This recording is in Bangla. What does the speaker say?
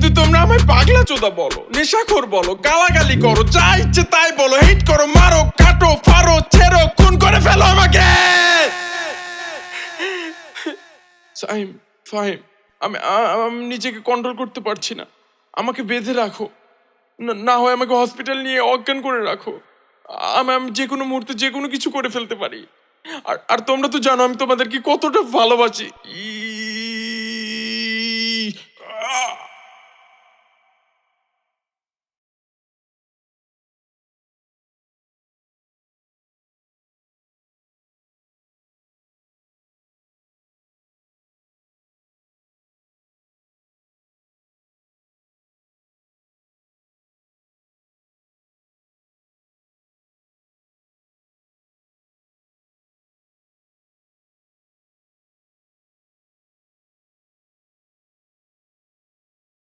কিন্তু তোমরা আমায় পাগলা চোদা বলো, নেশাখোর বলো, গালাগালি করো, যা ইচ্ছে তাই বলো, হিট করো, মারো, কাটো, ফারো, ছেড়ো, খুন করে ফেলো আমাকে। ফাহিম, ফাহিম, আমি আমি নিজেকে কন্ট্রোল করতে পারছি না, আমাকে বেঁধে রাখো, না হয় আমাকে হসপিটাল নিয়ে অজ্ঞান করে রাখো। আমি যে কোনো মুহূর্তে যে কোনো কিছু করে ফেলতে পারি। আর তোমরা তো জানো আমি তোমাদেরকে কতটা ভালোবাসি।